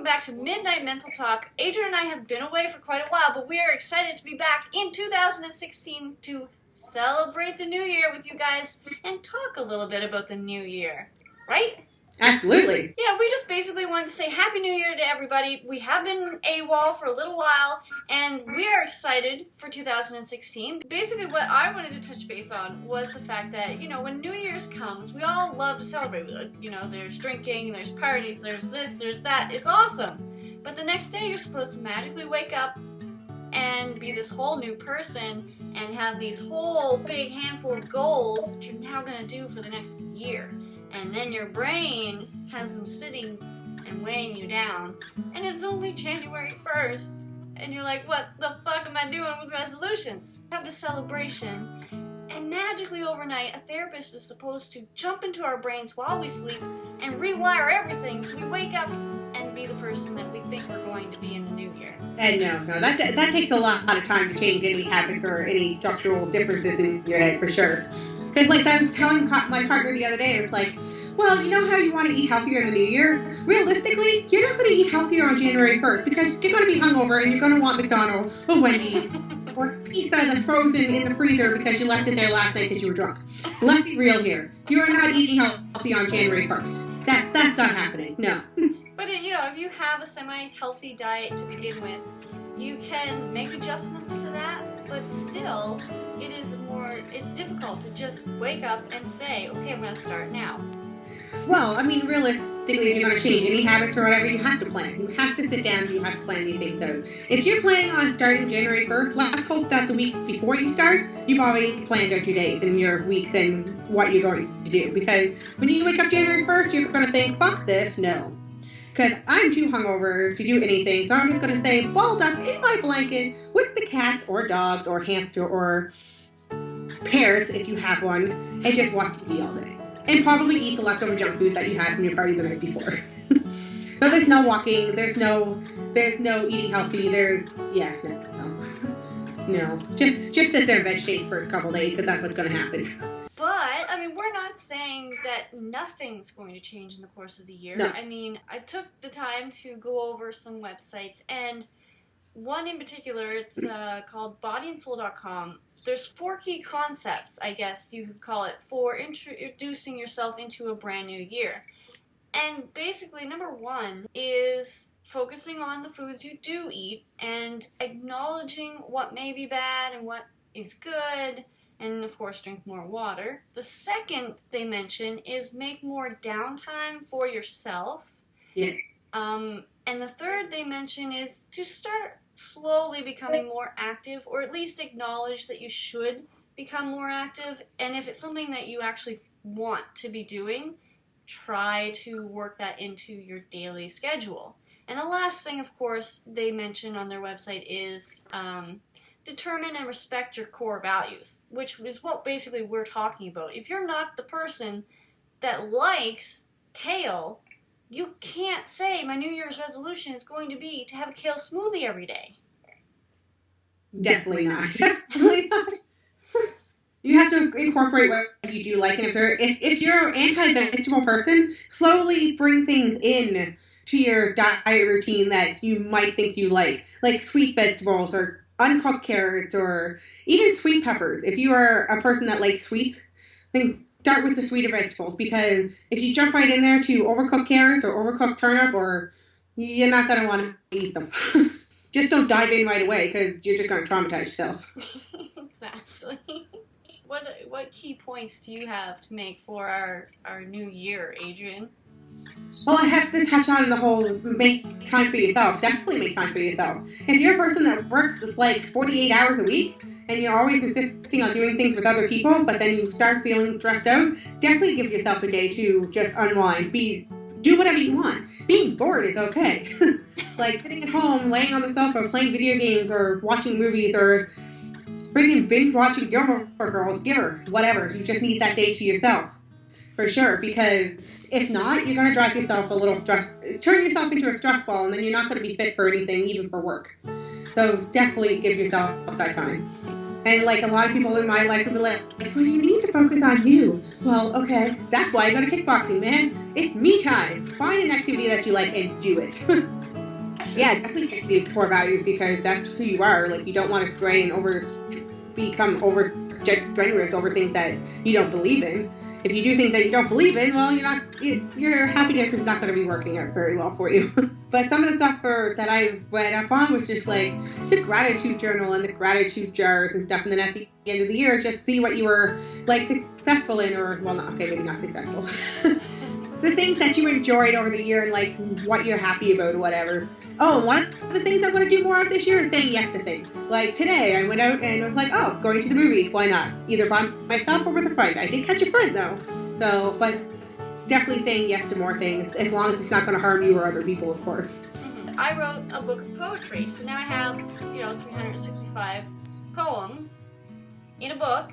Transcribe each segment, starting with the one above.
welcome back to Midnight Mental Talk. Adrian and I have been away for quite a while, but we are excited to be back in 2016 to celebrate the new year with you guys and talk a little bit about the new year, right? Absolutely. Yeah, we just basically wanted to say Happy New Year to everybody. We have been AWOL for a little while, and we are excited for 2016. Basically, what I wanted to touch base on was the fact that, when New Year's comes, we all love to celebrate. There's drinking, there's parties, there's this, there's that. It's awesome. But the next day, you're supposed to magically wake up and be this whole new person and have these whole big handful of goals that you're now going to do for the next year. And then your brain has them sitting and weighing you down. And it's only January 1st. And you're like, what the fuck am I doing with resolutions? Have the celebration. And magically overnight, a therapist is supposed to jump into our brains while we sleep and rewire everything so we wake up and be the person that we think we're going to be in the new year. And no, that takes a lot of time to change any habits or any structural differences in your head, for sure. Because, I was telling my partner the other day, it was like, well, you know how you want to eat healthier in the new year? Realistically, you're not going to eat healthier on January 1st because you're going to be hungover and you're going to want McDonald's or Wendy's or pizza that's frozen in the freezer because you left it there last night because you were drunk. Let's be real here. You are not eating healthy on January 1st. That's not happening. No. But, if you have a semi-healthy diet to begin with, you can make adjustments to that, but still, it's difficult to just wake up and say, okay, I'm going to start now. Well, realistically, if you're going to change any habits or whatever, you have to plan. You have to sit down, you have to plan these things out. If you're planning on starting January 1st, let's hope that the week before you start, you've already planned out your days and your weeks and what you're going to do. Because when you wake up January 1st, you're going to think, fuck this, no. Because I'm too hungover to do anything, so I'm just going to stay balled up in my blanket with the cats or dogs or hamster or parrots if you have one, and just watch TV all day. And probably eat the leftover junk food that you had from your party the night before. But there's no walking, there's no eating healthy, no. Just sit there and veg shakes for a couple days, because that's what's going to happen. But, we're not saying that nothing's going to change in the course of the year. No. I took the time to go over some websites, and one in particular, it's called bodyandsoul.com. There's 4 key concepts, I guess you could call it, for introducing yourself into a brand new year. And basically, number 1 is focusing on the foods you do eat and acknowledging what may be bad and what is good, and of course drink more water. The second they mention is make more downtime for yourself. Yeah. And the third they mention is to start slowly becoming more active, or at least acknowledge that you should become more active. And if it's something that you actually want to be doing, try to work that into your daily schedule. And the last thing, of course, they mention on their website is determine and respect your core values, which is what basically we're talking about. If you're not the person that likes kale, you can't say my New Year's resolution is going to be to have a kale smoothie every day. Definitely not. You have to incorporate what you do like, and if you're an anti-vegetable person, slowly bring things in to your diet routine that you might think you like sweet vegetables or uncooked carrots or even sweet peppers. If you are a person that likes sweets, then start with the sweeter vegetables, because if you jump right in there to overcooked carrots or overcooked turnip, you're not going to want to eat them. Just don't dive in right away, because you're just going to traumatize yourself. Exactly. What key points do you have to make for our new year, Adrian? Well, I have to touch on the whole make time for yourself. Definitely make time for yourself. If you're a person that works 48 hours a week and you're always insisting on doing things with other people, but then you start feeling stressed out, definitely give yourself a day to just unwind. Do whatever you want. Being bored is okay. Sitting at home, laying on the sofa, playing video games, or watching movies, or freaking binge watching Gilmore Girls, whatever. You just need that day to yourself. For sure, because if not, you're going to drive yourself a little turn yourself into a stress ball, and then you're not going to be fit for anything, even for work. So definitely give yourself that time. And a lot of people in my life will be like, well, you need to focus on you. Well, okay, that's why I go to kickboxing, man. It's me time. Find an activity that you like and do it. Yeah, definitely pick the core values because that's who you are. Like, you don't want to stray and become generous over things that you don't believe in. If you do things that you don't believe in, well, your happiness is not going to be working out very well for you. But some of the stuff that I read up on was just like the gratitude journal and the gratitude jars and stuff. And then at the end of the year, just see what you were like successful in, or well, not okay, maybe not successful. The things that you enjoyed over the year and like what you're happy about or whatever. Oh, one of the things I want to do more of this year is saying yes to things. Like today, I went out and was like, oh, going to the movies, why not? Either by myself or with a friend. I did catch a friend though. So, but definitely saying yes to more things, as long as it's not going to harm you or other people, of course. I wrote a book of poetry, so now I have, 365 poems in a book,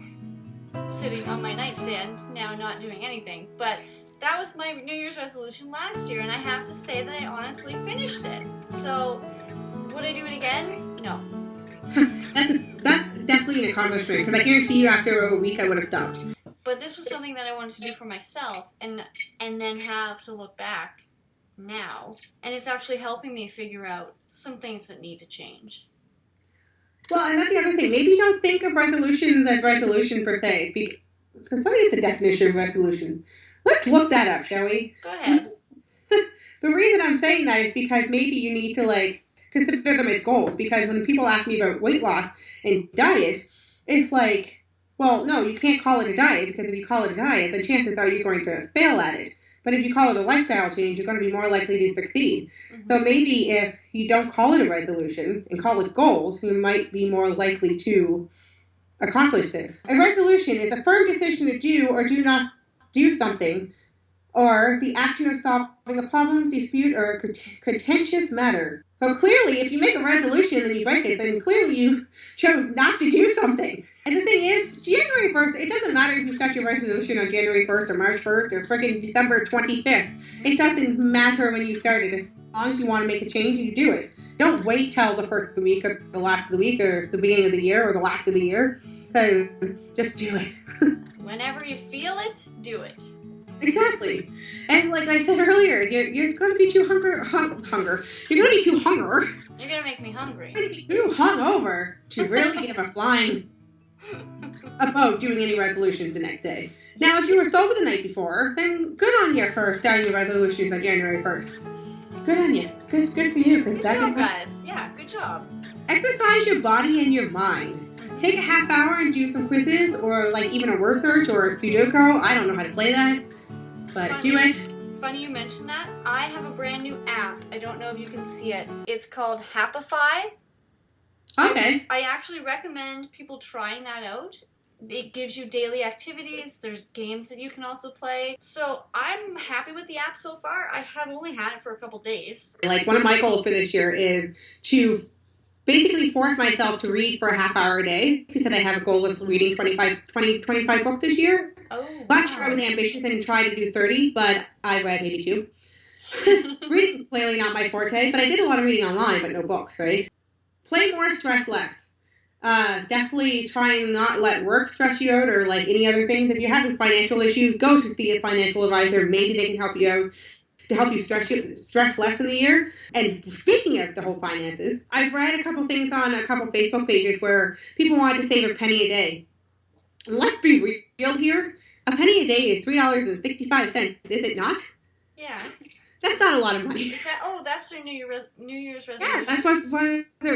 sitting on my nightstand, now not doing anything. But that was my New Year's resolution last year, and I have to say that I honestly finished it. So, would I do it again? No. That's definitely an accomplishment, because I guarantee you after a week I would have stopped. But this was something that I wanted to do for myself, and then have to look back now. And it's actually helping me figure out some things that need to change. Well, and that's the other thing. Maybe don't think of resolutions as resolution per se. Because what is the definition of resolution? Let's look that up, shall we? Go ahead. The reason I'm saying that is because maybe you need to, consider them as goals. Because when people ask me about weight loss and diet, it's like, well, no, you can't call it a diet, because if you call it a diet, then chances are you're going to fail at it. But if you call it a lifestyle change, you're going to be more likely to succeed. Mm-hmm. So maybe if you don't call it a resolution and call it goals, you might be more likely to accomplish this. A resolution is a firm decision to do or do not do something, or the action of solving a problem, dispute, or contentious matter. So clearly, if you make a resolution and you break it, then clearly you chose not to do something. And the thing is, January 1st, it doesn't matter if you set your resolution on January 1st or March 1st or freaking December 25th. It doesn't matter when you started. As long as you want to make a change, you do it. Don't wait till the first of the week or the last of the week or the beginning of the year or the last of the year. So just do it. Whenever you feel it, do it. Exactly. And like I said earlier, you're going to be too hunger. You're going to be too hunger. You're going to make me hungry. You're going to be too hungover to really give a flying about doing any resolutions the next day. Now, if you were sober the night before, then good on you for starting your resolutions on January 1st. Good on you. Good for you. Good job, guys. Yeah, good job. Exercise your body and your mind. Take a half hour and do some quizzes, or like even a word search or a Sudoku. I don't know how to play that, but do it. Funny you mentioned that. I have a brand new app. I don't know if you can see it. It's called Happify. Okay. I actually recommend people trying that out. It gives you daily activities. There's games that you can also play. So I'm happy with the app so far. I have only had it for a couple days. Like one of my goals for this year is to basically force myself to read for a half hour a day, because I have a goal of reading 25 books this year. Oh, Last year I was ambitious and tried to do 30, but I read maybe 2. Reading is clearly not my forte, but I did a lot of reading online, but no books, right? Play more, stress less. Definitely try and not let work stress you out or like any other things. If you're having financial issues, go to see a financial advisor. Maybe they can help you out to help you stress less in the year. And speaking of the whole finances, I've read a couple things on a couple Facebook pages where people wanted to save a penny a day. Let's be real here. A penny a day is $3.65, is it not? Yeah. That's not a lot of money. Is that, that's their New Year's resolution. Yeah, that's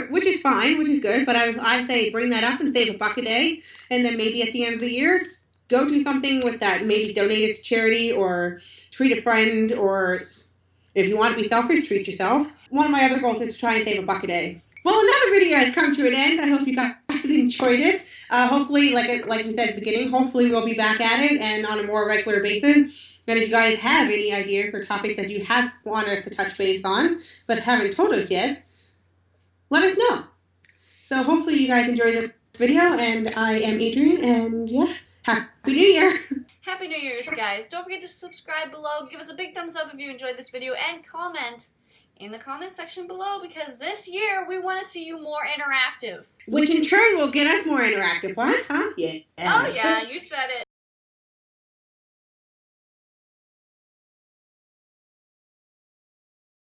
which is fine, which is good. But I say bring that up and save $1 a day, and then maybe at the end of the year, go do something with that. Maybe donate it to charity or treat a friend, or if you want to be selfish, treat yourself. One of my other goals is to try and save $1 a day. Well, another video has come to an end. I hope you guys enjoyed it. Hopefully, like we said at the beginning, hopefully we'll be back at it and on a more regular basis. And if you guys have any ideas for topics that you have wanted us to touch base on, but haven't told us yet, let us know. So hopefully you guys enjoyed this video, and I am Adrienne, and yeah, Happy New Year! Happy New Year's, guys. Don't forget to subscribe below, give us a big thumbs up if you enjoyed this video, and comment in the comment section below, because this year we want to see you more interactive. Which in turn will get us more interactive. What? Huh? Yeah. Oh yeah, you said it.